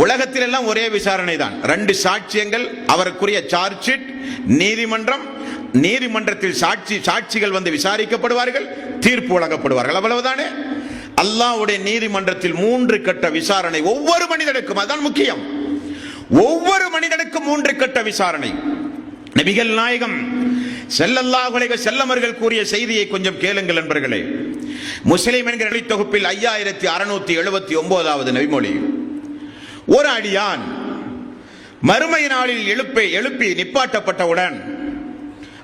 உலகத்தில் எல்லாம் ஒரே விசாரணை தான். 2 சாட்சியங்கள், அவருக்குரிய சார்ஜ் ஷீட், நீதிமன்றம், நீதிமன்றத்தில் சாட்சிகள் வந்து விசாரிக்கப்படுவார்கள், தீர்ப்பு வழங்கப்படுவார்கள், அவ்வளவுதானே. அல்லாஹ்வுடைய நீதிமன்றத்தில் 3 கட்ட விசாரணை ஒவ்வொரு மனிதனுக்கும். அதான் முக்கியம். ஒவ்வொரு மனிதனுக்கும் 3 கட்ட விசாரணை. நபிகள் நாயகம் ஸல்லல்லாஹு அலைஹி வஸல்லம் அவர்கள் கூறிய செய்தியை கொஞ்சம் கேளுங்கள் நண்பர்களே. முஸ்லிம் என்கிற தொகுப்பில் 5679வது நபிமொழி. ஒரு அடியான் மறுமை நாளில் எழுப்பி நிப்பாட்டப்பட்டவுடன்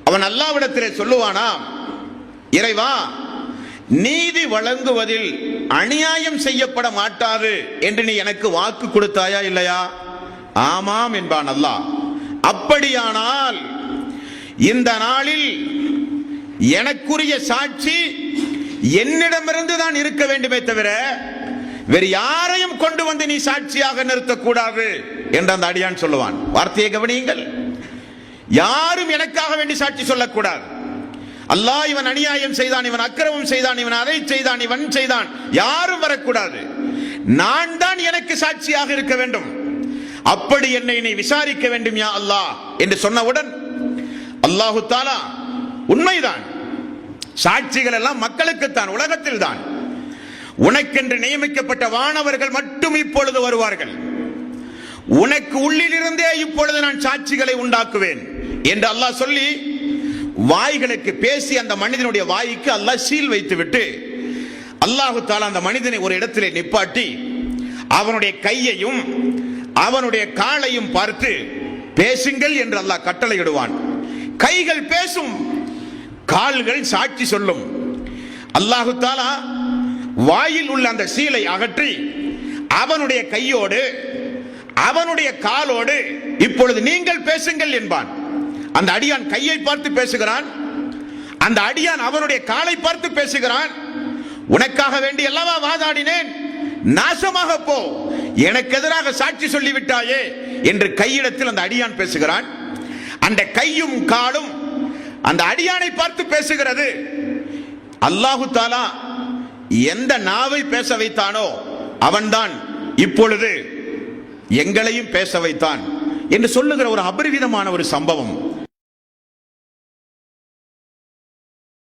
அவன் அல்லாஹ்விடத்திலே சொல்லுவானா, இறைவா, நீதி வழங்குவதில் அநியாயம் செய்யப்பட மாட்டாது என்று நீ எனக்கு வாக்கு கொடுத்தாயா இல்லையா? ஆமாம் என்பான் அல்லாஹ். அப்படியானால் இந்த நாளில் எனக்குரிய சாட்சி என்னிடமிருந்து தான் இருக்க வேண்டுமே தவிர வேறு யாரையும் கொண்டு வந்து நீ சாட்சியாக நிறுத்தக்கூடாது என்று அந்த அடியான் சொல்லுவான். வார்த்தையை கவனியுங்கள். யாரும் எனக்காக வேண்டி சாட்சி சொல்லக்கூடாது. அல்லாஹ் இவன் அநியாயம் செய்தான், இவன் அக்கிரமம் செய்தான், இவன் அதை செய்தான், இவன் செய்தான், யாரும் வரக்கூடாது. நான் தான் எனக்கு சாட்சியாக இருக்க வேண்டும். அப்படி என்னை நீ விசாரிக்க வேண்டும் யா அல்லாஹ் என்று சொன்னவுடன் அல்லாஹு தஆலா, உண்மைதான், சாட்சிகள் எல்லாம் மக்களுக்குத்தான், உலகத்தில் தான். உனக்கென்று நியமிக்கப்பட்ட வானவர்கள் மட்டும் இப்பொழுது வருவார்கள். உனக்கு உள்ளிலிருந்தே இப்பொழுது நான் சாட்சிகளை உண்டாக்குவேன் என்று அல்லாஹ் சொல்லி வாய்களுக்கு பேசி அந்த மனிதனுடைய வாய்க்கு அல்லாஹ் சீல் வைத்து விட்டு அல்லாஹு தஆலா அந்த மனிதனை ஒரு இடத்திலே நிப்பாட்டி அவனுடைய கையையும் அவனுடைய காலையும் பார்த்து பேசுங்கள் என்று அல்லாஹ் கட்டளையிடுவான். கைகள் பேசும், கால்கள் சாட்சி சொல்லும். அல்லாஹு தஆலா வாயில் உள்ள அந்த சீலை அகற்றி அவனுடைய கையோடு அவனுடைய காலோடு இப்பொழுது நீங்கள் பேசுங்கள் என்பான். அந்த அடியான் கையை பார்த்து பேசுகிறான், அந்த அடியான் அவனுடைய காலை பார்த்து பேசுகிறான். உனக்காக வேண்டி அல்லவா வாதாடினேன், நாசமாக போ, எனக்கு எதிராக சாட்சி சொல்லிவிட்டாயே என்று கையிடத்தில் அந்த அடியான் பேசுகிறான். அந்த கையும் காலும் அந்த அடியானை பார்த்து பேசுகிறது. அல்லாஹு தஆலா எந்த நாவை பேச வைத்தானோ அவன்தான் இப்பொழுது எங்களையும் பேச வைத்தான் என்று சொல்லுகிற ஒரு அபரிவிதமான ஒரு சம்பவம்